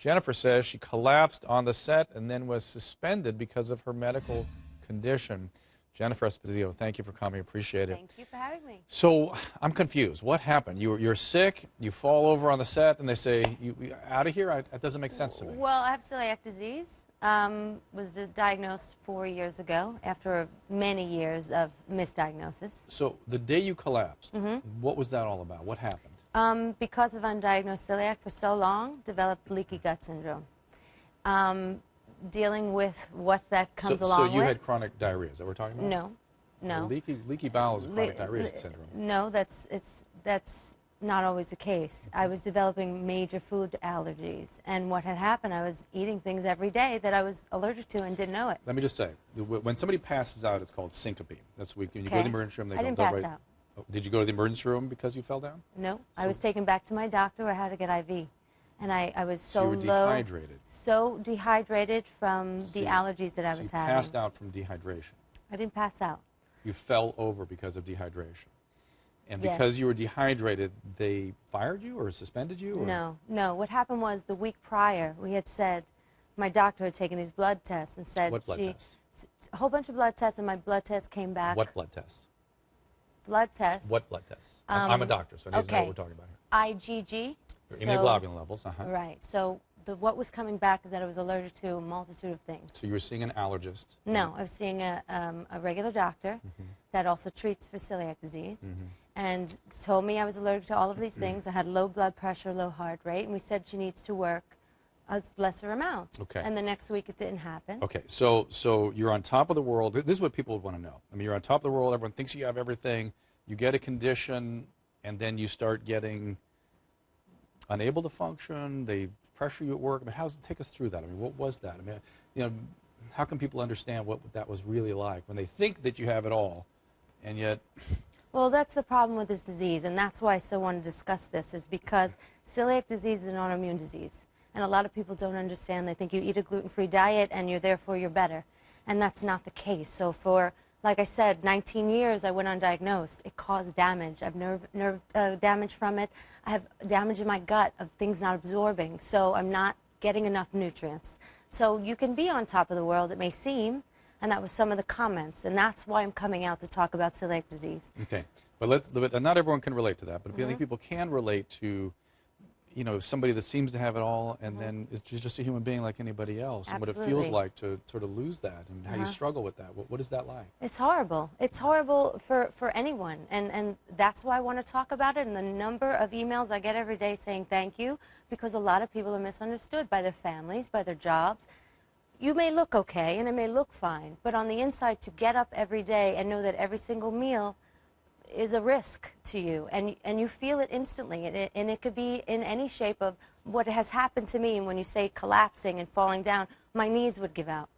Jennifer says she collapsed on the set and then was suspended because of her medical condition. Jennifer Esposito, thank you for coming. Appreciate it. Thank you for having me. So I'm confused. What happened? You're sick. You fall over on the set, and they say, you out of here? That doesn't make sense to me. Well, I have celiac disease. Was diagnosed 4 years ago after many years of misdiagnosis. So the day you collapsed, what was that all about? What happened? Because of undiagnosed celiac for so long, developed leaky gut syndrome. Dealing with what that comes along with. So you had chronic diarrhea, is that what we're talking about? No. Leaky bowel is chronic diarrhea syndrome. No, that's not always the case. I was developing major food allergies, and what had happened, I was eating things every day that I was allergic to and didn't know it. Let me just say, when somebody passes out, it's called syncope. That's when you go to the emergency room. I didn't pass out. Oh, did you go to the emergency room because you fell down? No, I was taken back to my doctor. I had to get IV. And I was so you were low, dehydrated. so dehydrated from the allergies that I was having. You passed out from dehydration. I didn't pass out. You fell over because of dehydration. And because you were dehydrated, they fired you or suspended you? Or? No. What happened was the week prior, we had said, my doctor had taken these blood tests and said what blood tests? A whole bunch of blood tests, and my blood test came back. What blood tests? Blood tests. What blood tests? I'm a doctor, so I need to know what we're talking about here. IgG. Immunoglobulin levels, Right. So what was coming back is that I was allergic to a multitude of things. So you were seeing an allergist? No, I was seeing a regular doctor that also treats for celiac disease, and told me I was allergic to all of these things. I had low blood pressure, low heart rate, and we said she needs to work a lesser amount. Okay. And the next week it didn't happen. Okay. So you're on top of the world. This is what people would want to know. I mean, you're on top of the world. Everyone thinks you have everything. You get a condition, and then you start getting unable to function. They pressure you at work. I mean, take us through that? I mean, what was that? I mean, how can people understand what that was really like when they think that you have it all, and yet? Well, that's the problem with this disease, and that's why I so want to discuss this, is because celiac disease is an autoimmune disease, and a lot of people don't understand. They think you eat a gluten-free diet and therefore you're better, and that's not the case. So for, like I said, 19 years I went undiagnosed. It caused damage. I have nerve damage from it. I have damage in my gut of things not absorbing, so I'm not getting enough nutrients. So you can be on top of the world, it may seem, and that was some of the comments, and that's why I'm coming out to talk about celiac disease. Okay, but not everyone can relate to that, but I think people can relate to, somebody that seems to have it all, and then is just a human being like anybody else, and what it feels like to sort of lose that, and how you struggle with that. What is that like? It's horrible. It's horrible for anyone, and that's why I want to talk about it, and the number of emails I get every day saying thank you, because a lot of people are misunderstood by their families, by their jobs. You may look okay, and it may look fine, but on the inside, to get up every day and know that every single meal is a risk to you, and you feel it instantly, and it could be in any shape of what has happened to me. And when you say collapsing and falling down, my knees would give out,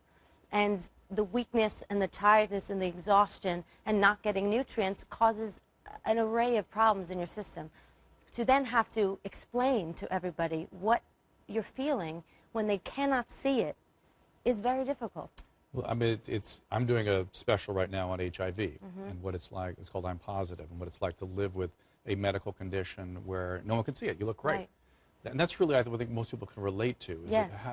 and the weakness and the tiredness and the exhaustion and not getting nutrients causes an array of problems in your system. To then have to explain to everybody what you're feeling when they cannot see it is very difficult. Well, I mean, I'm doing a special right now on HIV and what it's like. It's called I'm Positive, and what it's like to live with a medical condition where no one can see it. You look great. Right. And that's really, I think, most people can relate to.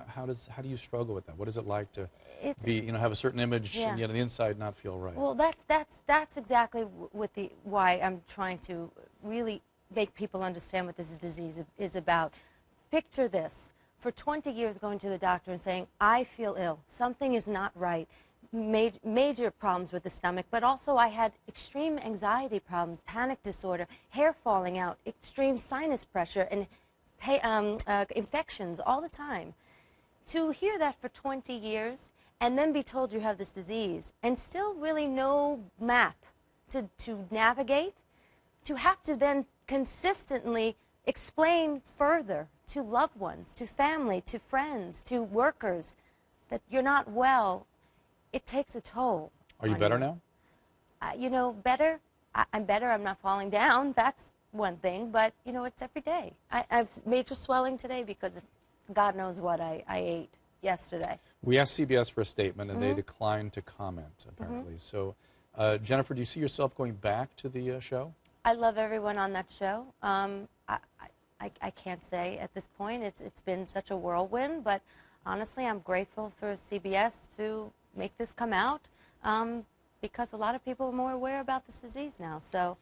How do you struggle with that? What is it like to have a certain image and yet on the inside not feel right? Well, that's exactly why I'm trying to really make people understand what this disease is about. Picture this. For 20 years going to the doctor and saying, I feel ill, something is not right, major problems with the stomach, but also I had extreme anxiety problems, panic disorder, hair falling out, extreme sinus pressure, and infections all the time. To hear that for 20 years and then be told you have this disease and still really no map to navigate, to have to then consistently explain further to loved ones, to family, to friends, to workers, that you're not well, it takes a toll. Are you better now? Better. I'm better. I'm not falling down. That's one thing, but, it's every day. I have major swelling today because of God knows what I ate yesterday. We asked CBS for a statement, and they declined to comment, apparently. So, Jennifer, do you see yourself going back to the show? I love everyone on that show. I can't say at this point. It's been such a whirlwind, but honestly, I'm grateful for CBS to make this come out because a lot of people are more aware about this disease now. So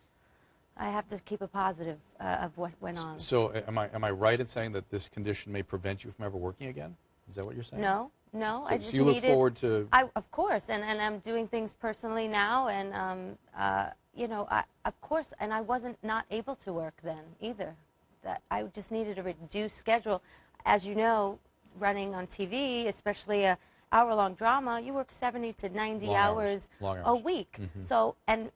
I have to keep a positive of what went on. So am I right in saying that this condition may prevent you from ever working again? Is that what you're saying? No, So, I just so you look needed, forward to... of course, and I'm doing things personally now, and you know, of course, and I wasn't not able to work then either. That I just needed a reduced schedule. As you know, running on TV, especially a hour-long drama, you work 70 to 90 Long hours a week. So, and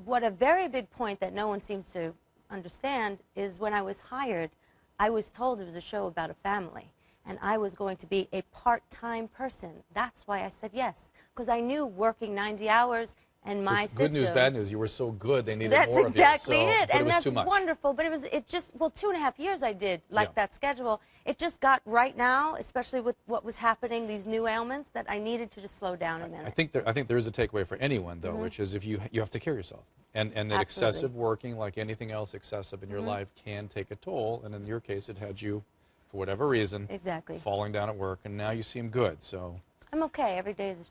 what a very big point that no one seems to understand is when I was hired, I was told it was a show about a family, and I was going to be a part-time person. That's why I said yes, because I knew working 90 hours and my system. Good news, bad news. You were so good, they needed That's more of you. exactly So, it, but and it was that's too much. wonderful. But it just, well, 2.5 years I did like Yeah. that schedule. It just got right now, especially with what was happening, these new ailments, that I needed to just slow down a minute. I think there is a takeaway for anyone though, which is if you have to care yourself, and that Absolutely. excessive working, like anything else excessive in your life, can take a toll. And in your case, it had you, for whatever reason, Exactly. falling down at work, and now you seem good. So I'm okay. Every day is a